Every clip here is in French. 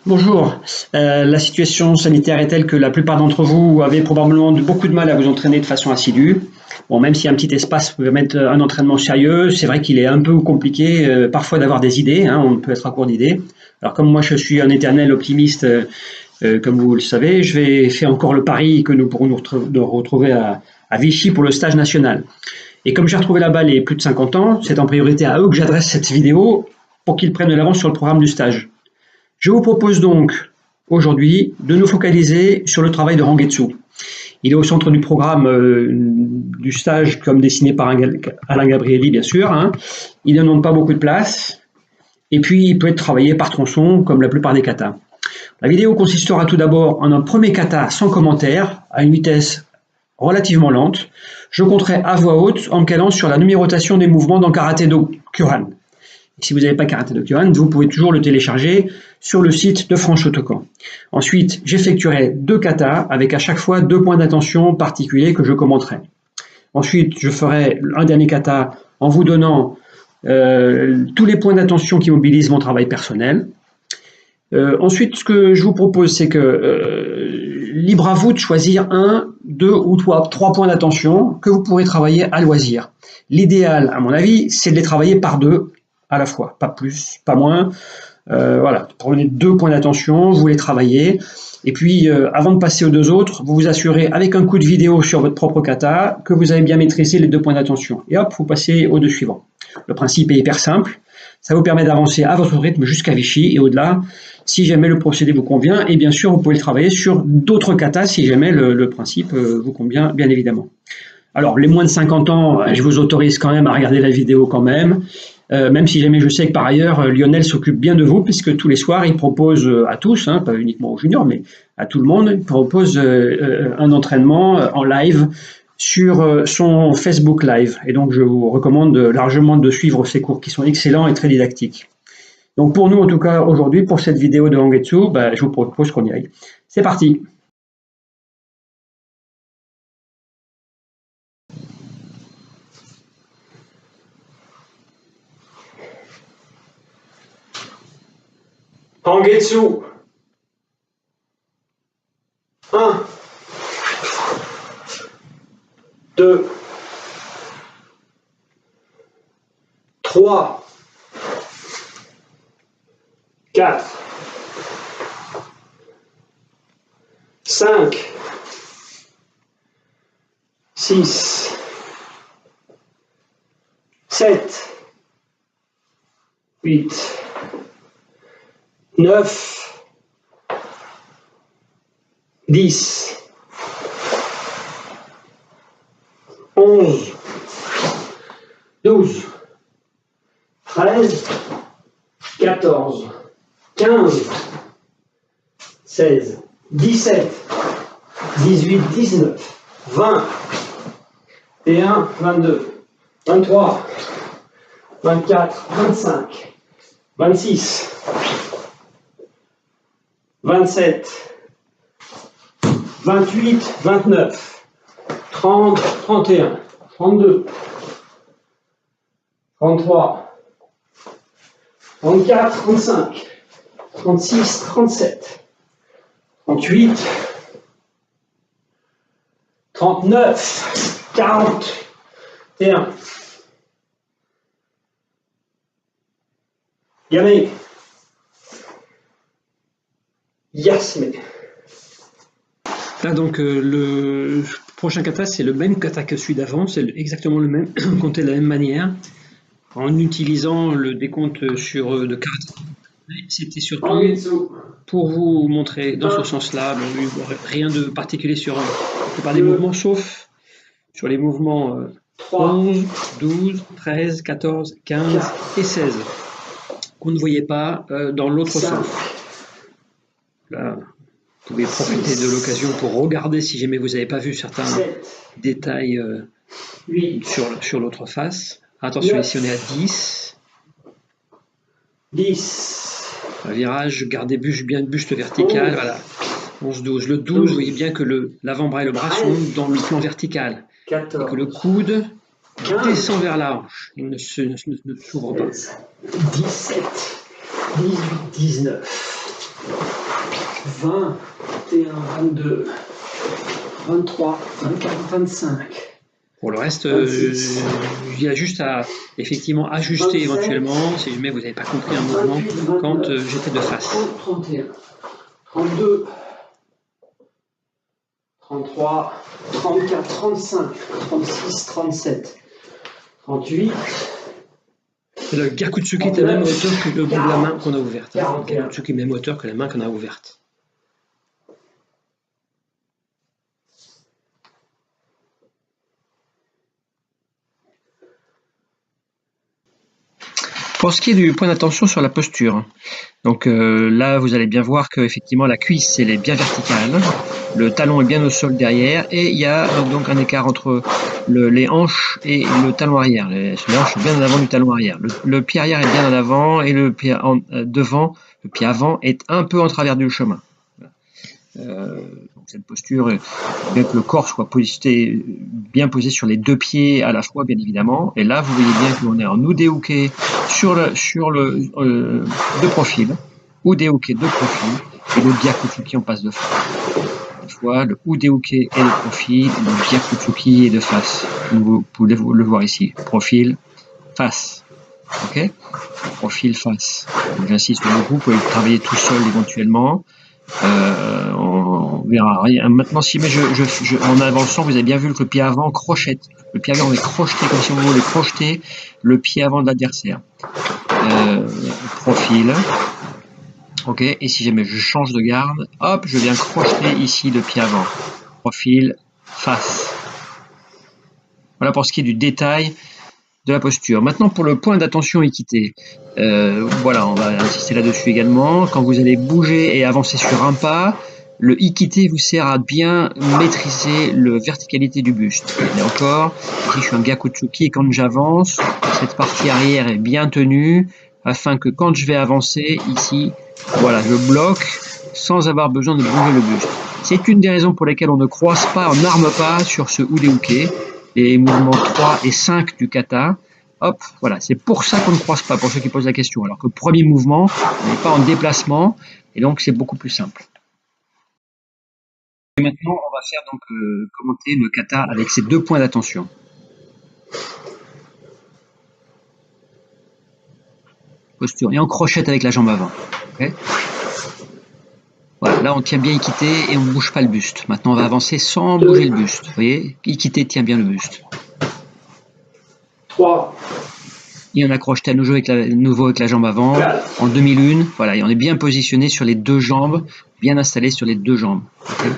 Bonjour. La situation sanitaire est telle que la plupart d'entre vous avez probablement beaucoup de mal à vous entraîner de façon assidue. Bon, même s'il y a un petit espace pour permettre un entraînement sérieux, c'est vrai qu'il est un peu compliqué parfois d'avoir des idées, hein, on peut être à court d'idées. Alors comme moi je suis un éternel optimiste, comme vous le savez, je vais faire encore le pari que nous pourrons nous retrouver à Vichy pour le stage national. Et comme j'ai retrouvé là-bas les plus de 50 ans, c'est en priorité à eux que j'adresse cette vidéo pour qu'ils prennent de l'avance sur le programme du stage. Je vous propose donc aujourd'hui de nous focaliser sur le travail de Rangetsu. Il est au centre du programme du stage comme dessiné par Alain Gabrielli bien sûr. Hein. Il ne demande pas beaucoup de place et puis il peut être travaillé par tronçon comme la plupart des katas. La vidéo consistera tout d'abord en un premier kata sans commentaire à une vitesse relativement lente. Je compterai à voix haute en me calant sur la numérotation des mouvements dans Karaté-do Kyohan. Si vous n'avez pas Karaté-do Kyohan, vous pouvez toujours le télécharger sur le site de France Shotokan. Ensuite, j'effectuerai 2 katas avec à chaque fois 2 points d'attention particuliers que je commenterai. Ensuite, je ferai un dernier kata en vous donnant tous les points d'attention qui mobilisent mon travail personnel. Ensuite, ce que je vous propose, c'est que libre à vous de choisir 1, 2 ou 3 points d'attention que vous pourrez travailler à loisir. L'idéal, à mon avis, c'est de les travailler par 2 à la fois, pas plus, pas moins. Voilà, prenez 2 points d'attention, vous les travaillez, et puis avant de passer aux 2 autres, vous vous assurez avec un coup de vidéo sur votre propre kata que vous avez bien maîtrisé les 2 points d'attention. Et hop, vous passez aux 2 suivants. Le principe est hyper simple, ça vous permet d'avancer à votre rythme jusqu'à Vichy et au-delà. Si jamais le procédé vous convient, et bien sûr vous pouvez le travailler sur d'autres katas si jamais le principe vous convient, bien évidemment. Alors les moins de 50 ans, je vous autorise quand même à regarder la vidéo quand même. Même si jamais je sais que par ailleurs Lionel s'occupe bien de vous puisque tous les soirs il propose à tous, hein, pas uniquement aux juniors mais à tout le monde, il propose un entraînement en live sur son Facebook Live et donc je vous recommande largement de suivre ces cours qui sont excellents et très didactiques. Donc pour nous en tout cas aujourd'hui pour cette vidéo de Rangetsu, je vous propose qu'on y aille. C'est parti. Rangetsu 1, 2, 3, 4, 5, 6, 7, 8, 9, 10, 11, 12, 13, 14, 15, 16, 17, 18, 19, 20, 21, 22, 23, 24, 25, 26, 27, 28, 29, 30, 31, 32, 33, 34, 35, 36, 37, 38, 39, 41. Yame. Yasme. Là donc le prochain kata c'est le même kata que celui d'avant, c'est exactement le même, compté de la même manière, en utilisant le décompte sur de cartes. C'était surtout pour vous montrer dans ce sens-là, rien de particulier sur la plupart des mouvements, sauf sur les mouvements 11, 12, 13, 14, 15 et 16, qu'on ne voyait pas dans l'autre sens. Là, vous pouvez profiter de l'occasion pour regarder si jamais vous n'avez pas vu certains détails sur l'autre face. Attention, ici on est à 10. 10. Un virage, gardez bien le buste vertical, voilà. 11, 12. Le 12, vous voyez bien que l'avant-bras et le bras sont dans le plan vertical. 14. Et que le coude descend vers la hanche. Il ne s'ouvre pas. 17, 18, 19, 20, 21, 22, 23, 24, 25. Pour le reste, il y a juste à effectivement ajuster 27, éventuellement, si jamais vous n'avez pas compris un mouvement, 28, 29, quand j'étais de face. 30, 31, 32, 33, 34, 35, 36, 37, 38. Le Gyakutsuki est à la même hauteur que le bout de la main qu'on a ouverte. Le Gyakutsuki est même hauteur que la main qu'on a ouverte. Pour ce qui est du point d'attention sur la posture, donc là vous allez bien voir que effectivement la cuisse elle est bien verticale, le talon est bien au sol derrière et il y a donc un écart entre les hanches et le talon arrière. Les hanches sont bien en avant du talon arrière. Le pied arrière est bien en avant et le pied devant, le pied avant est un peu en travers du chemin. Donc cette posture, bien que le corps soit bien posé sur les deux pieds à la fois, bien évidemment. Et là, vous voyez bien qu'on est en ude-uke de profil, ude-uke de profil, et le Gyakutsuki en passe de face. Une fois, le ude-uke est de profil, et le Gyakutsuki est de face. Vous pouvez le voir ici. Profil, face. Ok ? Profil, face. J'insiste beaucoup, vous pouvez travailler tout seul éventuellement. On verra. Maintenant, si mais en avançant, vous avez bien vu que le pied avant crochette. Le pied avant est crocheté comme si on voulait crocheter le pied avant de l'adversaire. Profil. Ok. Et si jamais je change de garde, hop, je viens crocheter ici le pied avant. Profil, face. Voilà pour ce qui est du détail de la posture. Maintenant, pour le point d'attention équité. Voilà, on va insister là-dessus également. Quand vous allez bouger et avancer sur un pas, le ikité vous sert à bien maîtriser la verticalité du buste. Et encore, ici je suis un Gyakutsuki et quand j'avance, cette partie arrière est bien tenue afin que quand je vais avancer ici, voilà, je bloque sans avoir besoin de bouger le buste. C'est une des raisons pour lesquelles on ne croise pas, on n'arme pas sur ce ude-uke, les mouvements 3 et 5 du kata. Hop, voilà, c'est pour ça qu'on ne croise pas, pour ceux qui posent la question. Alors que le premier mouvement, on n'est pas en déplacement, et donc c'est beaucoup plus simple. Et maintenant, on va faire donc commenter le kata avec ces deux points d'attention. Posture, et on crochette avec la jambe avant. Okay, voilà, là on tient bien ikité et on ne bouge pas le buste. Maintenant on va avancer sans bouger le buste. Vous voyez, ikité tient bien le buste. 3. Et on a crocheté à nouveau avec la jambe avant, en demi-lune. Voilà, et on est bien positionné sur les deux jambes, bien installé sur les deux jambes. Okay,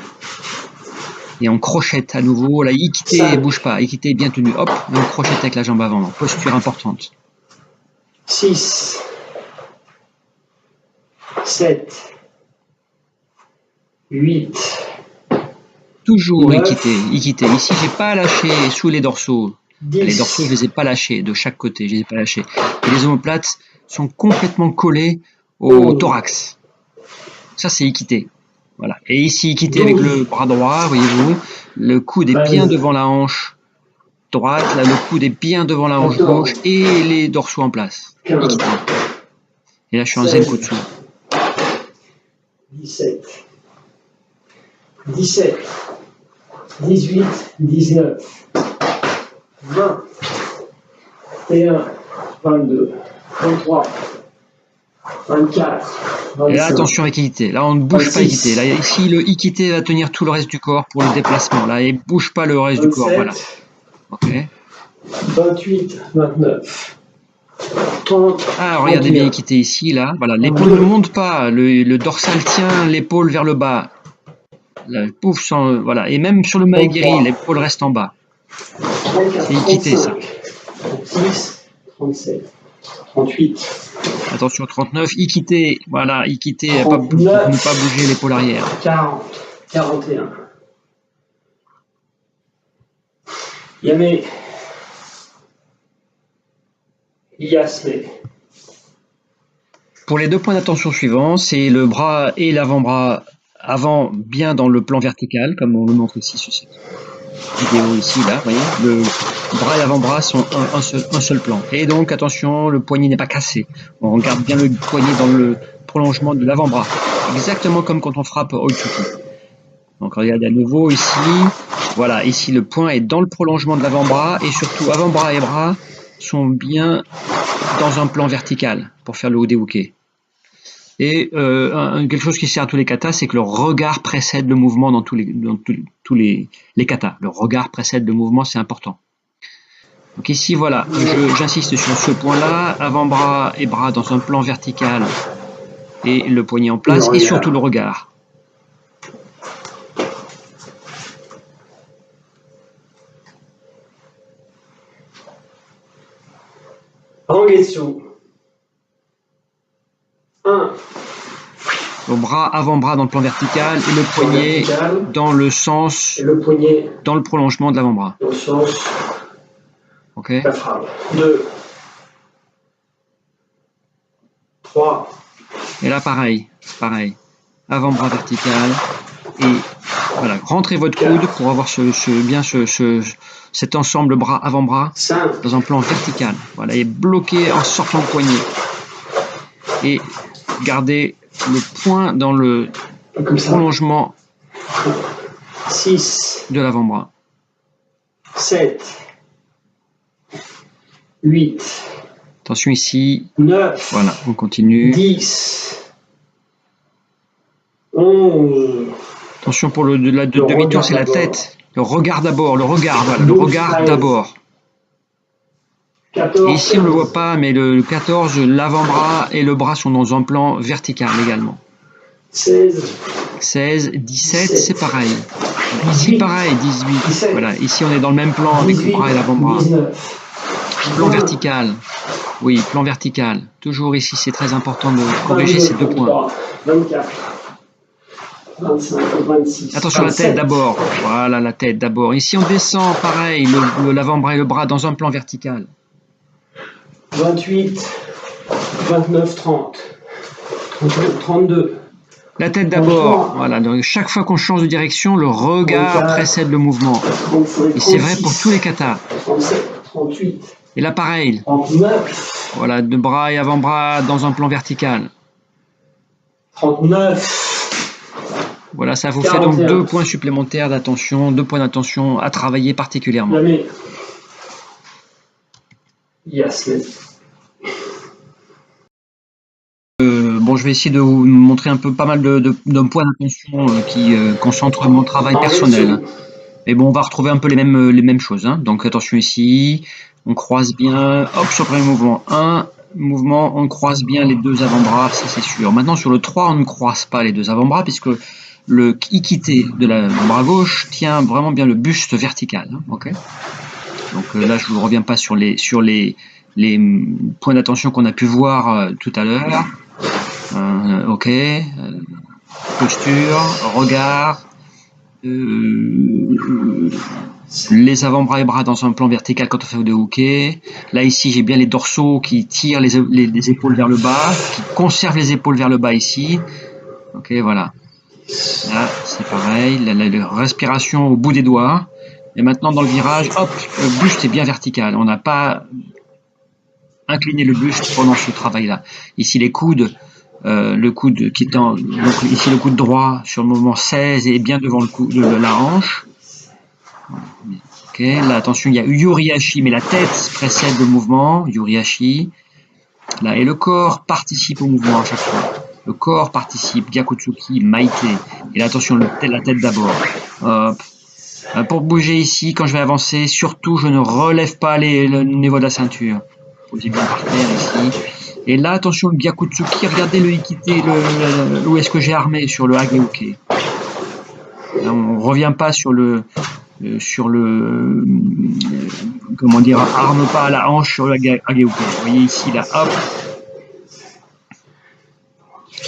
et on crochette à nouveau. Là, ikité, bouge pas. Ikité est bien tenu. Hop, et on crochette avec la jambe avant. Donc, posture importante. 6. 7. 8. Toujours ikité. Ici, j'ai pas lâché sous les dorsaux. 10. Les dorsaux, je les ai pas lâchés de chaque côté. Je les ai pas lâchés. Et les omoplates sont complètement collés au thorax. Ça, c'est ikité. Voilà. Et ici, ikité avec le bras droit, voyez-vous, le coude est bien devant la hanche droite, là, le coude est bien devant la hanche gauche et les dorsaux en place. Ikité. Et là, je suis en Zenkutsu. 17. 17. 18. 19. 20. 21. 22. 23. 24. 25. Et là, attention avec ikité. Là, on ne bouge 26. Pas ikité. Là, ici, le ikité va tenir tout le reste du corps pour le déplacement. Là, il ne bouge pas le reste 27. du corps. Voilà. Ok. 28. 29. 30. Ah, regardez bien ikité ici, là. Voilà, l'épaule ne monte pas. Le dorsal tient l'épaule vers le bas. Là, pouf, voilà. Et même sur le maegiri, l'épaule reste en bas. C'est ikité, ça. 36. 37. 38. Attention, 39, ikité, voilà, ikité, ne pas bouger l'épaule arrière. 40, 41. Yame. Yasme. Pour les deux points d'attention suivants, c'est le bras et l'avant-bras avant bien dans le plan vertical, comme on le montre ici sur cette vidéo ici, là, vous voyez, le bras et l'avant-bras sont un seul plan. Et donc, attention, le poignet n'est pas cassé. On regarde bien le poignet dans le prolongement de l'avant-bras. Exactement comme quand on frappe Oitsuki. Donc regardez à nouveau ici. Voilà, ici le point est dans le prolongement de l'avant-bras et surtout avant-bras et bras sont bien dans un plan vertical pour faire le Ude-uke. Et quelque chose qui sert à tous les katas, c'est que le regard précède le mouvement dans tous les katas. Le regard précède le mouvement, c'est important. Donc ici, voilà, j'insiste sur ce point-là, avant-bras et bras dans un plan vertical et le poignet en place, et surtout le regard. Rangetsu. 1. Le bras avant-bras dans le plan vertical et le poignet dans le sens, et le poignet dans le prolongement de l'avant-bras. Dans le sens. Ok. La frappe. 2. 3. Et là, pareil. Avant-bras vertical. Et voilà, rentrez votre coude pour avoir cet ensemble bras avant-bras dans un plan vertical. Voilà, et bloqué en sortant le poignet. Et gardez le point dans le prolongement 6. de l'avant-bras. 7. 8. Attention ici. 9. Voilà, on continue. 10. 11. Attention pour la demi-tour, c'est la tête. Le regard d'abord, le regard d'abord. 14. Et ici, on ne le voit pas, mais le 14, l'avant-bras et le bras sont dans un plan vertical également. 16. 16, 17, c'est pareil. Ici, pareil, 18. Voilà, ici, on est dans le même plan avec le bras et l'avant-bras. Plan vertical. Oui, plan vertical. Toujours ici, c'est très important de corriger ces 2 points. 24. 25, 26. Attention, 27. La tête d'abord. Voilà, la tête d'abord. Ici, on descend, pareil, l'avant-bras et le bras dans un plan vertical. 28, 29, 30, 32. La tête d'abord. Voilà, donc chaque fois qu'on change de direction, le regard 34, précède le mouvement. 35, et c'est vrai pour tous les katas. 37, 38. Et là, pareil. 39. Voilà, de bras et avant-bras dans un plan vertical. 39. Voilà, ça vous 41. fait donc 2 points supplémentaires d'attention, 2 points d'attention à travailler particulièrement. Yes. Bon, je vais essayer de vous montrer un peu pas mal de points d'attention qui concentrent mon travail personnel. Mais bon, on va retrouver un peu les mêmes choses. Hein. Donc attention ici, on croise bien, hop, sur le premier mouvement, 1 mouvement, on croise bien les 2 avant-bras, ça c'est sûr. Maintenant sur le 3, on ne croise pas les 2 avant-bras puisque le ikité de la bras gauche tient vraiment bien le buste vertical. Hein, okay. Donc là, je ne reviens pas sur les points d'attention qu'on a pu voir tout à l'heure. Ok. Posture, regard, les avant-bras et bras dans un plan vertical quand on fait Ude-uke. Là, ici, j'ai bien les dorsaux qui tirent les épaules vers le bas, qui conservent les épaules vers le bas ici. Ok, voilà. Là, c'est pareil. La respiration au bout des doigts. Et maintenant, dans le virage, hop, le buste est bien vertical. On n'a pas incliné le buste pendant ce travail-là. Ici, les coudes, le coude qui est donc ici le coude droit sur le mouvement 16 est bien devant le coude de la hanche. Ok, là, attention, il y a Yuri-hashi, mais la tête précède le mouvement, Yuri-hashi. Là, et le corps participe au mouvement à chaque fois. Le corps participe, Gyakutsuki, Maite. Et là, attention, la tête d'abord. Hop. Pour bouger ici, quand je vais avancer, surtout, je ne relève pas le niveau de la ceinture. Posez bien par terre ici. Et là, attention, le Gyakutsuki, regardez le ikité, où est-ce que j'ai armé sur le Hageuke. Là, on ne revient pas sur comment dire, arme pas à la hanche sur le Hageuke. Vous voyez ici, là, hop.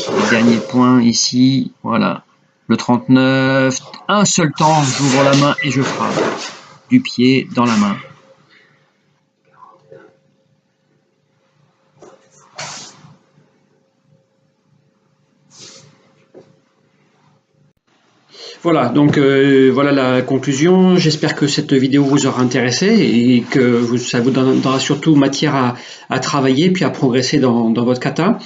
Le dernier point ici, voilà. Le 39, un seul temps, j'ouvre la main et je frappe. Du pied dans la main. Voilà, donc voilà la conclusion. J'espère que cette vidéo vous aura intéressé et que ça vous donnera surtout matière à travailler puis à progresser dans votre kata.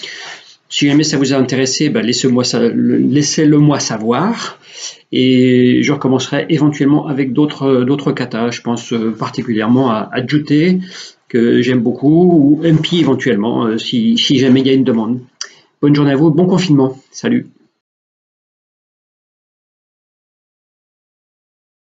Si jamais ça vous a intéressé, ben laissez-le moi savoir. Et je recommencerai éventuellement avec d'autres katas. Je pense particulièrement à Jute, que j'aime beaucoup, ou MP éventuellement, si jamais il y a une demande. Bonne journée à vous, bon confinement. Salut.